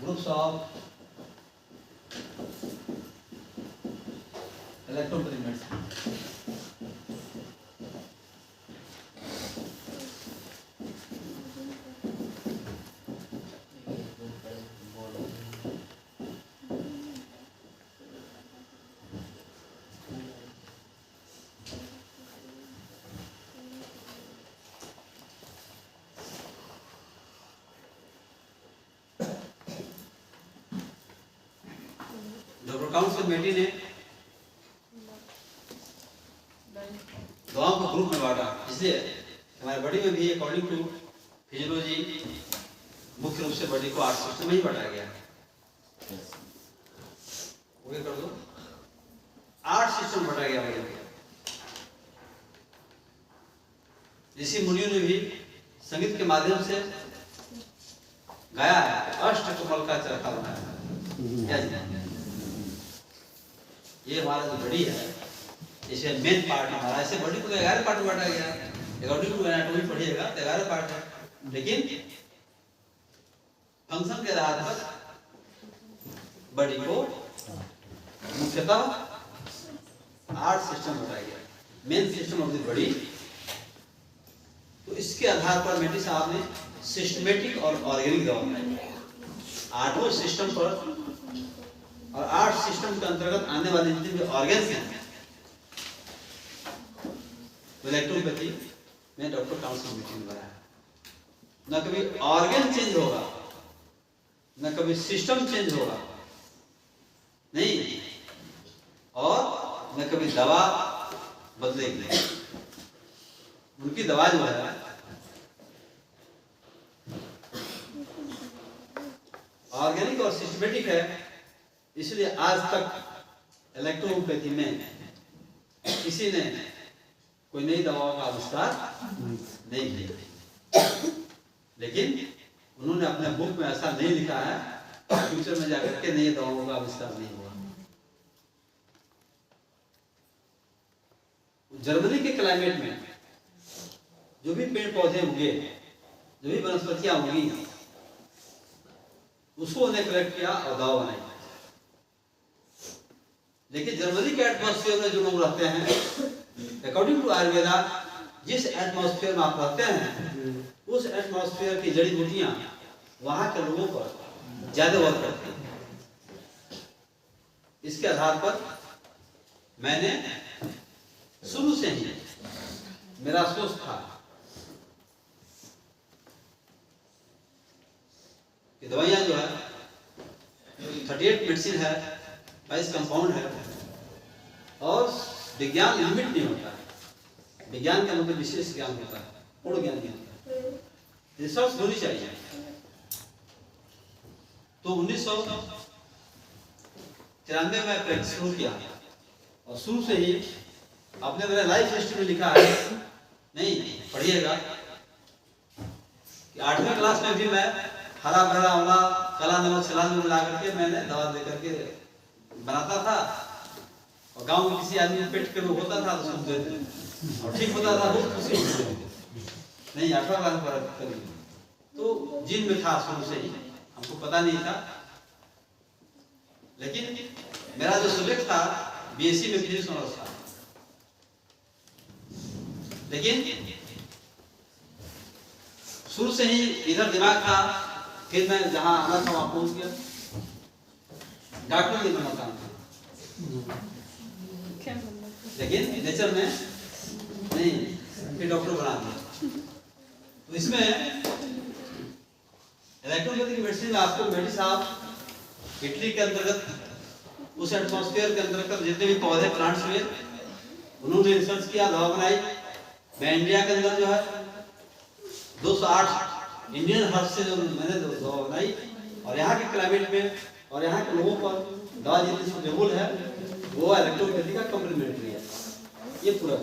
Groups of electrophilic medicine. Doctor council मेटी ने दवाओं को ग्रुप में बांटा, इसलिए हमारे बॉडी में भी अकॉर्डिंग टू फिजियोलॉजी मुख्य रूप से बॉडी को 8 सिस्टम में ही बांटा गया। ओके कर दो, 8 सिस्टम बांटा गया बॉडी को। ऋषि मुनियों ने भी संगीत के माध्यम से गाया है, अष्टकमल का चरखा बनाया। ये हमारा जो बॉडी है, इसे मेन पार्ट हमारा, ऐसे बॉडी को 11 पार्ट में बांटा गया। अकॉर्डिंग टू एनाटॉमी पढ़िएगा तो 11 पार्ट है, लेकिन फंक्शन के आधार पर बॉडी को मुख्यतः 8 सिस्टम बताया गया, main system of the body. तो इसके आधार पर मेटी साहब ने सिस्टमेटिक और ऑर्गेनिक दवा बनाई 8 सिस्टम पर, और 8 सिस्टम के अंतर्गत आने वाले जितने भी ऑर्गन्स हैं, इलेक्ट्रोपैथी में डॉक्टर काउंसिल मेटी ने बनाया। न कभी ऑर्गन चेंज होगा, न कभी सिस्टम चेंज होगा, नहीं, और न कभी दवा बदलेगी। उनकी दवा जो है ऑर्गेनिक और सिस्टमेटिक है, इसलिए आज तक इलेक्ट्रोपैथी में किसी ने कोई नई दवाओं का आविष्कार नहीं किया। लेकिन उन्होंने अपने बुक में ऐसा नहीं लिखा है फ्यूचर में जाकर के नई दवाओं का आविष्कार नहीं हुआ। जर्मनी के क्लाइमेट में जो भी पेड़ पौधे उगे, जो भी वनस्पतियां उगी, उसको उन्हें कलेक्ट किया और दवा बनाई। लेकिन जर्मनी के एटमॉस्फेयर में जो लोग रहते हैं, अकॉर्डिंग टू आयुर्वेदा, जिस एटमॉस्फेयर में आप रहते हैं, उस एटमॉस्फेयर की जड़ी बूटियां वहां के लोगों पर ज्यादा वर्क करती हैं। इसके आधार पर मैंने शुरू से ही मेरा सोच था कि दवाइयां जो है 38 मेडिसिन है, 22 कंपाउंड है, और विज्ञान लिमिट नहीं होता है। विज्ञान का मतलब विशेष ज्ञान होता है, पूर्ण ज्ञान नहीं होता है। रिसर्च होनी चाहिए। तो 1993 में प्रैक्टिस शुरू किया, और शुरू से ही आपने मेरे लाइफ हिस्ट्री में लिखा है, नहीं पढ़िएगा, कि 8वीं क्लास में भी मैं हरा भरा आंवला, काला नमक, सलाद में मिला करके मैंने दवा दे करके बनाता था, और गांव में किसी आदमी पेट के रोग होता था तो सुन देते और ठीक होता था, बहुत खुशी होती थी। नहीं 8वां क्लास पर तो जिन में था शुरू से ही, हमको पता नहीं था। लेकिन मेरा जो सब्जेक्ट था बीएससी में फिजिक्स ऑनर्स था, लेकिन शुरू से ही इधर दिमाग था। फिर मैं जहां आना था वहां पहुंच गया, डॉक्टर नहीं बनना था, लेकिन नेचर में नहीं, फिर डॉक्टर बना दिया। तो इसमें इलेक्ट्रोपैथिक मेडिसिन में आपको मेडी साहब इटली के अंतर्गत, उस एटमॉस्फेयर के अंतर्गत जितने भी पौधे प्लांट्स हुए, उन्होंने रिसर्च किया, दवा बनाई। मैं इंडिया के अंदर जो है 208 इंडियन हर्ब से जो मैंने दवा बनाई, और यहाँ के क्लाइमेट में और यहाँ के लोगों पर दवा जितनी सूटेबल है, वो इलेक्ट्रोपैथी का कॉम्प्लीमेंट्री है। ये पूरा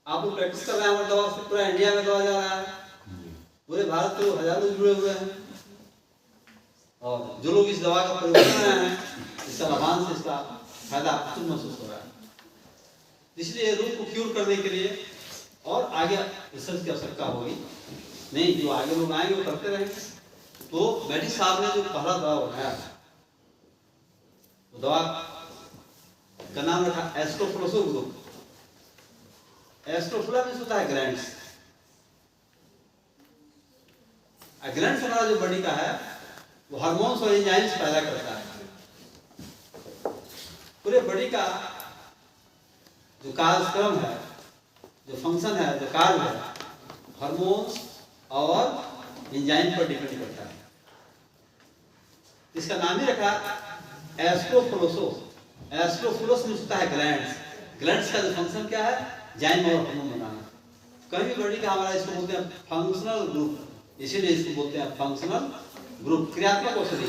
आप लोग प्रैक्टिस कर रहे हैं, हमारे दवा से पूरा इंडिया में दवा जा रहा है, पूरे भारत के हजारों जुड़े हुए हैं, और जो लोग इस दवा का प्रयोग कर रहे हैं, इसका लाभांश, इसका फायदा आपको महसूस हो रहा है। इसलिए रोग को क्यूर करने के लिए और आगे रिसर्च की आवश्यकता होगी। नहीं, जो आगे लोग आएंगे वो करते रहेंगे। तो मेडी साहब ने जो पहला दवा बनाया, वो दवा का नाम रखा एस्ट्रोफ्लोसो ग्रुप। एस्ट्रोफ्ला मीन्स होता है ग्लैंड्स। ग्लैंड्स हमारा जो बॉडी का है वो हार्मोन्स और एंजाइम्स पैदा करता है। पूरे बॉडी का जो कार्यक्रम है, जो फंक्शन है, जो कार्य है, हार्मोन्स और एंजाइम पर डिपेंड करता है। इसका नाम ही रखा एस्ट्रोफ्लोसो। एस्ट्रोफ्लोस मीन्स होता है ग्लैंड्स। ग्लैंड्स का जो फंक्शन क्या है, एंजाइम और हार्मोन बनाना। कहीं भी बॉडी का हमारा इसको बोलते हैं फंक्शनल ग्रुप, इसीलिए इसको बोलते हैं फंक्शनल ग्रुप, क्रियात्मक औषधि।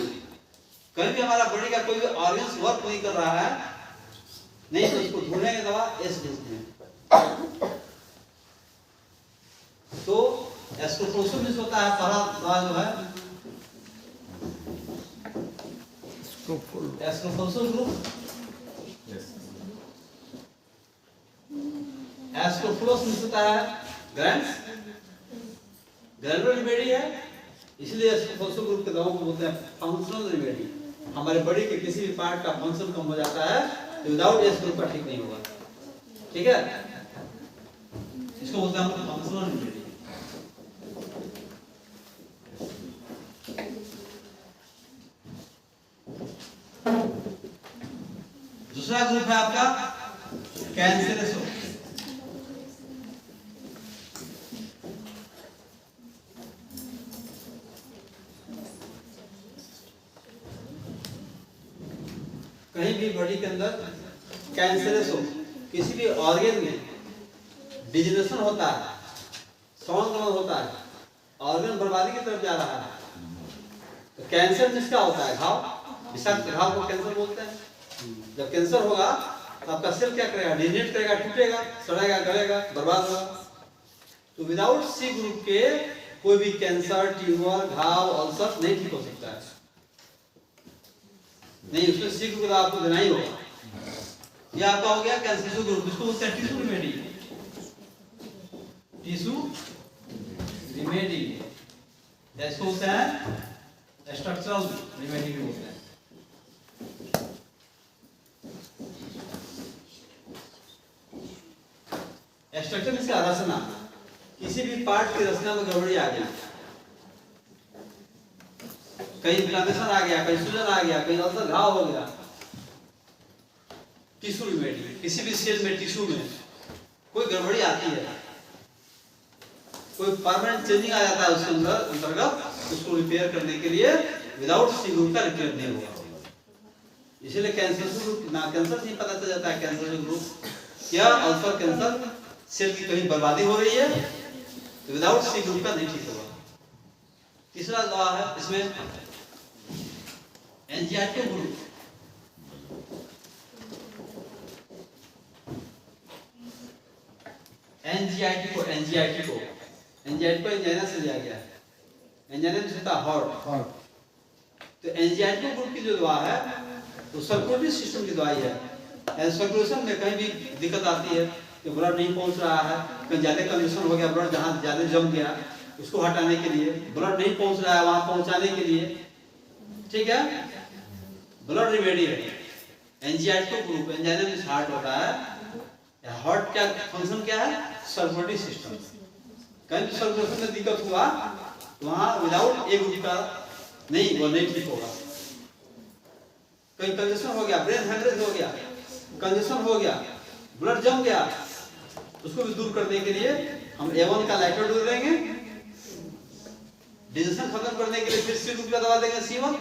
कहीं भी हमारा बॉडी का कोई भी ऑर्गन्स वर्क नहीं कर रहा है, नहीं तो उसको ढूंढेंगे दवा इस ग्रुप में। तो एस्ट्रोफ्लोसो मीन्स होता है पहला दवा जो है एस्ट्रोफ्लोसो ग्रुप। एस्ट्रोफ्लोस मीन्स होता है ग्लैंड्स, ग्लैंडुलर रिमेडी है, इसलिए एस्ट्रोफ्लोसो ग्रुप के दवाओं को बोलते हैं फंक्शनल रिमेडी। हमारे बॉडी के किसी भी पार्ट का फंक्शन कम हो जाता है तो विदाउट एस ग्रुप का ठीक नहीं होगा। ठीक है, इसको बोलते हैं हम फंक्शनल रिमेडी। दूसरा ग्रुप है आपका कैंसरसो। कहीं भी बॉडी के अंदर कैंसरस हो, किसी भी ऑर्गन में डिजनरेशन होता है, संक्रमण होता है, ऑर्गन बर्बादी की तरफ जा रहा है, तो कैंसर जिसका होता है घाव, विषाक्त घाव को कैंसर बोलते हैं। जब कैंसर होगा तो आपका सेल क्या करेगा, डिजनरेट करेगा, टूटेगा, सड़ेगा, गलेगा, बर्बाद होगा। तो विदाउट सी ग्रुप के कोई भी कैंसर, ट्यूमर, घाव, अल्सर नहीं ठीक हो सकता है। नहीं, उसमें सी ग्रुप आपको देना ही होगा। ये आपका हो गया कैंसर ग्रुप, इसको बोलते हैं टिश्यू रिमेडी। टिश्यू रिमेडी, इसको बोलते हैं स्ट्रक्चरल रिमेडी भी बोलते हैं। स्ट्रक्चर मींस रचना, किसी भी पार्ट की रचना में गड़बड़ी आ गई, कहीं इन्फ्लेमेशन आ गया, कहीं सूजन आ गया, कहीं अल्सर घाव हो गया, टिश्यू रिमेडी। किसी भी सेल में, टिश्यू में कोई गड़बड़ी आती है, कोई परमानेंट चेंजिंग आ जाता है उसके अंतर्गत, उसको रिपेयर करने के लिए विदाउट सी ग्रुप का रिपेयर नहीं होगा। इसीलिए कैंसर ग्रुप ना, कैंसर नहीं पता चल जाता है कैंसर ग्रुप क्या, अल्सर कैंसर सेल की कहीं बर्बादी हो रही है तो विदाउट सी ग्रुप का नहीं ठीक होगा। तीसरा दवा है इसमें एंजाइटो ग्रुप। एंजाइटिको एंजाइना से लिया गया है। एंजाइना से होता है हार्ट। तो एंजाइटिको ग्रुप की जो दवा है वो सर्कुलेटरी सिस्टम की दवाई है। सर्कुलेशन में कहीं भी दिक्कत आती है कि ब्लड नहीं पहुंच रहा है, कहीं ज्यादा कंजेशन हो गया, ब्लड जहां ज्यादा जम गया उसको हटाने के लिए, ब्लड नहीं पहुंच रहा है वहां पहुंचाने के लिए, ठीक है, ब्लड रिमेडी है। एंजाइटिको ग्रुप, एंजाइना में हार्ट होता है। हार्ट का फंक्शन क्या है, सर्कुलेटरी सिस्टम। कहीं भी सर्कुलेशन में दिक्कत हुआ तो वहां विदाउट ए ग्रुप का नहीं, वो नहीं ठीक होगा। कहीं कंजेशन हो गया, ब्रेन हेमरेज हो गया, कंजेशन हो गया, ब्लड जम गया, उसको भी दूर करने के लिए हम A1 का लाइकोडोल देंगे। डिजेशन खत्म करने के लिए फिर सी ग्रुप का दवा देंगे C1।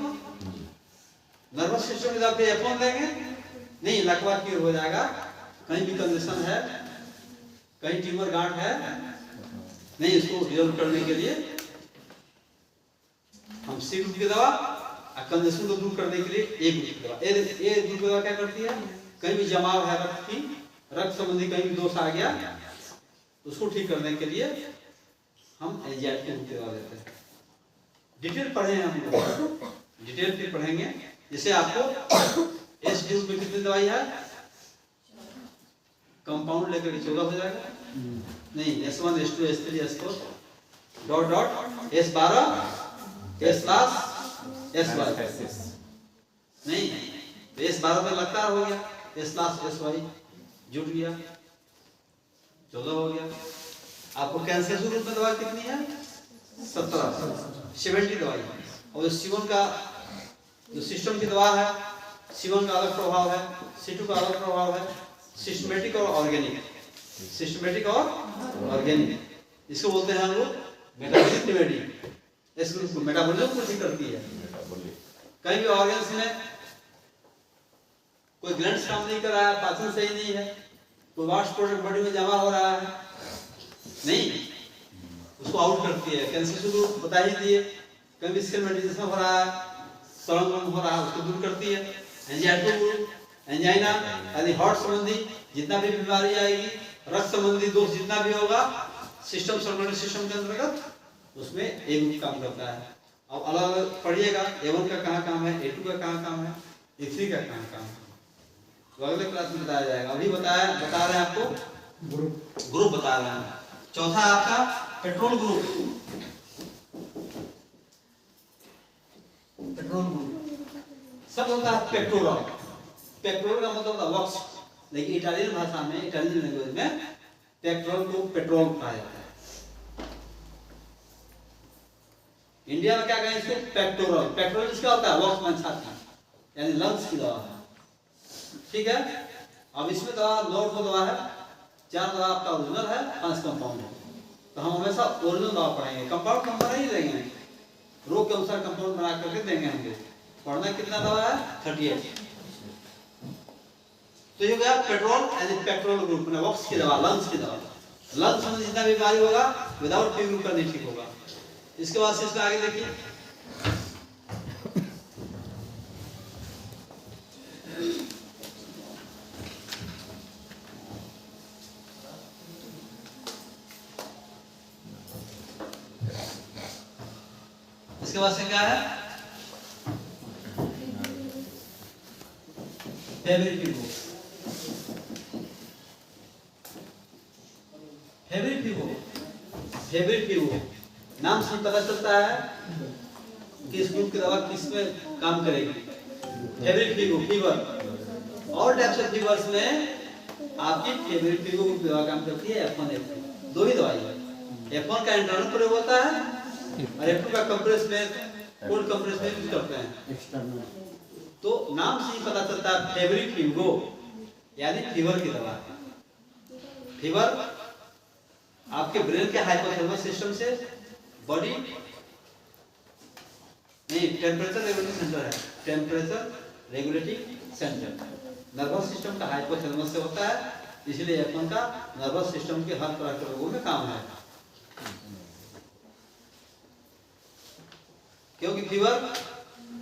नर्वस सिस्टम की दवा पे F1 देंगे, नहीं लकवा क्योर हो जाएगा। कहीं भी कंजेशन है, कहीं ट्यूमर गांठ है, नहीं, इसको रिजॉल्व करने के लिए हम सी ग्रुप की दवा, कंजेशन को दूर करने के लिए ए ग्रुप की दवा। ए ग्रुप की दवा क्या करती है, कहीं भी जमाव है रक्त की, रक्त संबंधी कहीं भी दोष आ गया उसको ठीक करने के लिए हम एंजाइटिको ग्रुप की दवा देते हैं। डिटेल पढ़े हम डिटेल फिर पढ़ेंगे। जैसे आपको एस ग्रुप में कितनी दवाई है, कंपाउंड लेकर के 14 हो जाएगा, नहीं S1 S2 S3 S4 dot dot S12 S plus S Y नहीं, तो S 12 में लगातार हो गया, S प्लस एस वाई जुट गया, 14 हो गया। आपको कैंसर के रूप में दवा कितनी है? 70 दवाई। और C1 का जो सिस्टम की दवा है, C1 का अलग प्रभाव है, C2 का अलग प्रभाव है, सिस्टमेटिक और ऑर्गेनिक। सिस्टमेटिक और ऑर्गेनिक इसको बोलते हैं हम लोग मेटाबॉलिक रिमेडी। इस ग्रुप को मेटाबॉलिज्म को ठीक करती है। कहीं भी ऑर्गन्स में कोई ग्लैंड्स काम नहीं कर रहा है, पाचन सही नहीं है, कोई वास्ट प्रोडक्ट बॉडी में जमा हो रहा है नहीं, उसको आउट करती है। कैंसर से ग्रुप बता ही दिए, कहीं भी स्किन में डिजीज हो रहा है, सड़न हो रहा है, उसको दूर करती है। एंजाइटी ग्रुप, एंजाइना यानी हार्ट संबंधी जितना भी बीमारी आएगी, रक्त संबंधी दोष जितना भी होगा, सिस्टम सर्कुलेटरी सिस्टम के अंतर्गत उसमें ए ग्रुप काम करता है। अब अलग अलग पढ़िएगा, A1 का कहाँ काम है, A2 का कहाँ काम है, A3 का कहाँ काम है, तो अगले क्लास में बताया जाएगा। अभी बता रहे हैं आपको ग्रुप बता रहे हैं। चौथा आपका पेट्रोल ग्रुप। पेट्रोल ग्रुप सब होता है पेट्रोल। पेट्रोल का मतलब होता है वॉक्स, लेकिन इटालियन भाषा में, इटालियन लैंग्वेज में पेट्रोल को पेट्रोल कहा जाता है। इंडिया में क्या कहें इसको? पेट्रोल। पेट्रोल इसका होता है वॉक्स में छाती यानी लंग्स की दवा है, ठीक है। अब इसमें दवा 9 दवा है, 4 दवा आपका ओरिजिनल है, 5 कंपाउंड है। तो हम हमेशा ओरिजिनल दवा पढ़ेंगे, कंपाउंड नंबर नहीं देंगे, रोग के अनुसार कंपाउंड बना करके देंगे हमको। पढ़ना कितना दवा है? 38। तो ये गया पेट्रोल यानी पेट्रोल ग्रुप में वॉक्स की दवा, लंग्स की दवा। लंग्स में जितना बीमारी होगा विदाउट पी ग्रुप का नहीं ठीक होगा। इसके बाद से इसमें आगे देखिए, इसके बाद से क्या है? Fabric fever. Fabric fever, fabric fever नाम से पता चलता है कि इस ग्रुप की दवा किस में काम करेगी। फेब्रिक फीवर, फीवर और टाइप्स ऑफ फीवर्स में आपकी फेब्रिक फीवर की दवा काम करती है। F1 F2 दो ही दवाई है। F1 का इंटरनल प्रयोग होता है और F2 का कंप्रेस में, कोल्ड कंप्रेस में यूज करते हैं एक्सटर्नल। तो नाम से ही पता चलता है फेब्रिक फीवर यानी फीवर की दवा। फीवर आपके ब्रेन के हाइपोथैलेमस सिस्टम से बॉडी नहीं, टेम्परेचर रेगुलेटिंग सेंटर है, temperature regulating centre nervous system का हाइपोथैलेमस से होता है। इसलिए F1 का नर्वस सिस्टम के हर तरह के रोगों में काम है। क्योंकि फीवर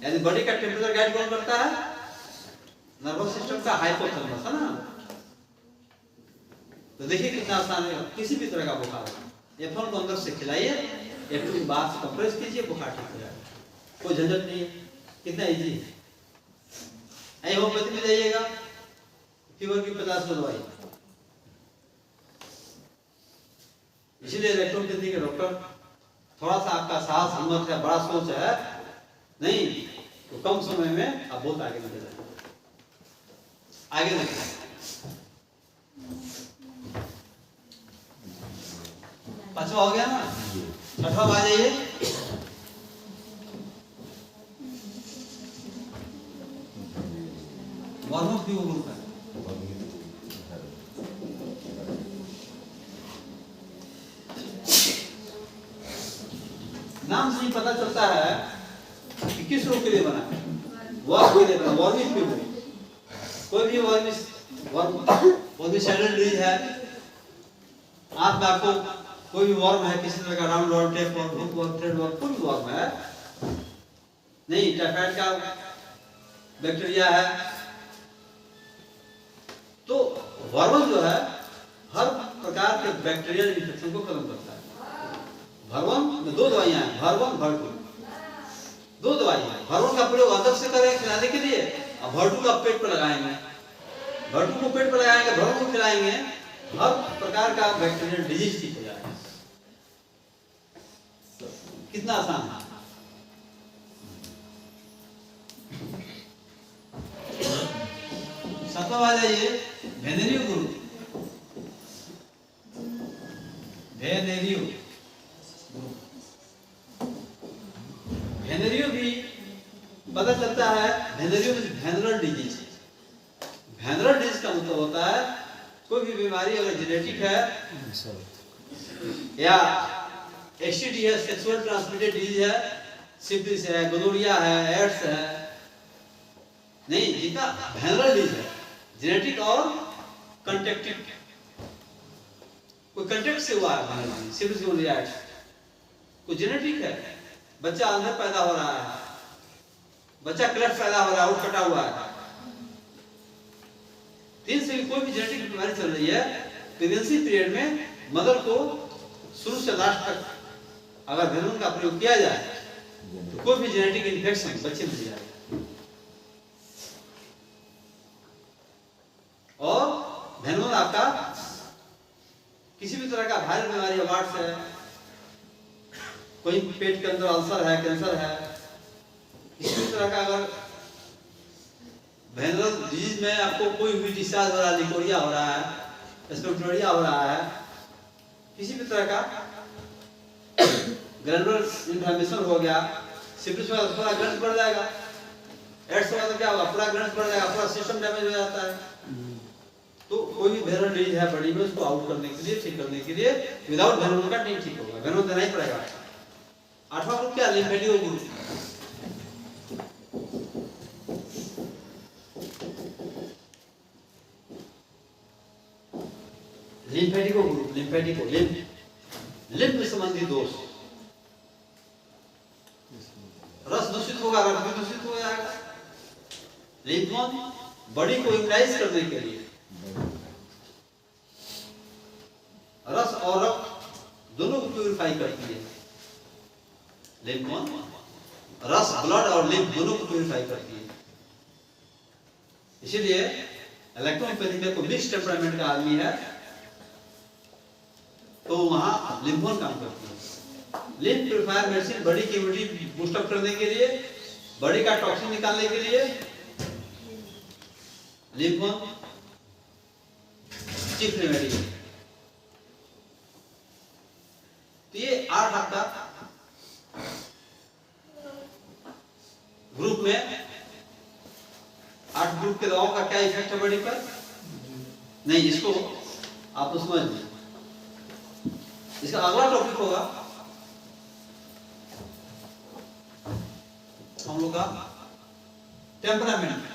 यानी बॉडी का टेम्परेचर गाइड कौन करता है? नर्वस सिस्टम का हाइपोथैलेमस है ना। तो देखिए कितना आसान है, किसी भी तरह का बुखार F1 को अंदर से खिलाइए, F2 को बाहर से कंप्रेस कीजिए, बुखार ठीक हो जाएगा, कोई झंझट नहीं है, कितना इजी है। होम्योपैथी में जाइएगा, फीवर की 50 दवाई। इसीलिए इलेक्ट्रोपैथी के डॉक्टर थोड़ा सा आपका साहस हिम्मत है, बड़ा सोच है नहीं तो कम समय में आप बहुत आगे निकल जाएंगे। आगे निकल 5वां हो गया ना, 6वां आ जाइए। वार्म अप भी ग्रुप है। नाम से ही पता चलता है कि किस रोग के लिए बना है। वर्म के लिए बना, वर्मिस फीवर। कोई भी वर्मिसाइडल डिजीज है, आंत में आपको कोई भी वर्म है, किसी तरह का round worm, tape worm, hook worm, thread worm, कोई भी वर्म है नहीं, टाइफाइड का बैक्टीरिया है, तो वर्म जो है हर प्रकार के बैक्टीरियल इन्फेक्शन को खत्म करता है। भरवन में 2 दवाइयां हैं, भरवन भरटू, 2 दवाइयां। भरवन का प्रयोग अंदर से करें खिलाने के लिए, और भरटू का पेट पर लगाएंगे। भरटू को पेट पर लगाएंगे, भरवन को खिलाएंगे, हर प्रकार का बैक्टीरियल डिजीज ठीक हो जाएगा। कितना आसान है। आ जाइए वेनेरियो ग्रुप, वेनेरियो वेनेरियो भी पता चलता है, वेनेरियो वेनरल डिजीज। वेनरल डिजीज का मतलब होता है कोई भी बीमारी अगर जेनेटिक है या एसटीडी है, सेक्सुअल ट्रांसमिटेड डिजीज है, सिफिलिस है, गोनोरिया है, एड्स है, नहीं जिनका वेनरल डिजीज है, जेनेटिक और कंटेक्टिव, कोई कंटेक्ट से हुआ है, सिफिलिस, गोनोरिया, एड्स, कोई जेनेटिक है, बच्चा अंदर पैदा हो रहा है, बच्चा क्लेफ्ट पैदा हो रहा है, वो कटा हुआ है, 3 से कोई भी जेनेटिक बीमारी चल रही है, प्रेगनेंसी पीरियड में मदर को शुरू से लास्ट तक अगर वेनोन का प्रयोग किया जाए तो कोई भी जेनेटिक इन्फेक्शन बच्चे में जाएगा। और वेनोन आपका किसी भी तरह का वायरल बीमारी, वार्ड्स है, कोई पेट के अंदर अल्सर है, कैंसर है, किसी भी तरह का अगर वेनरल डिजीज में आपको कोई भी डिस्चार्ज हो रहा है, लिकोरिया हो रहा है, स्पेक्टोरिया हो रहा है, किसी भी तरह का ग्रैनुलर इन्फ्लेमेशन हो गया, सिफिलिस में पूरा ग्रंथ बढ़ जाएगा, एड्स होगा तो क्या होगा, पूरा ग्रंथ बढ़ जाएगा, पूरा सिस्टम डैमेज हो जाता है। तो कोई भी वेनरल डिजीज है बॉडी में, उसको आउट करने के लिए, ठीक करने के लिए विदाउट वेनोन का नहीं ठीक होगा, वेनोन देना ही पड़ेगा। 8वां ग्रुप क्या, लिम्फेटिको ग्रुप। लिम्फेटिको ग्रुप, लिम्फेटिको लिम्फ संबंधी दोष, रस दूषित होगा, रक्त भी दूषित हो जाएगा। लिम्फोन बॉडी को इम्यूनाइज करने के लिए रस और रक्त दोनों को प्यूरिफाई करती है। लिम्फोन रस, ब्लड और लिम्फ दोनों को प्यूरिफाई करती है। इसीलिए इलेक्ट्रोपैथी में कोई मिक्स टेम्परामेंट का आदमी है तो वहां लिम्फोन काम करती है। लिम्फ प्यूरिफायर मेडिसिन बॉडी की इम्यूनिटी बूस्ट अप करने के लिए, बॉडी का टॉक्सिन निकालने के लिए लिम्फोन चीफ रेमेडी है। तो ये 8 आपका ग्रुप में 8 ग्रुप के दवाओं का क्या इफेक्ट है बॉडी पर, नहीं इसको आप तो समझ लीजिए। इसका अगला टॉपिक होगा हम लोग का टेम्परामेंट।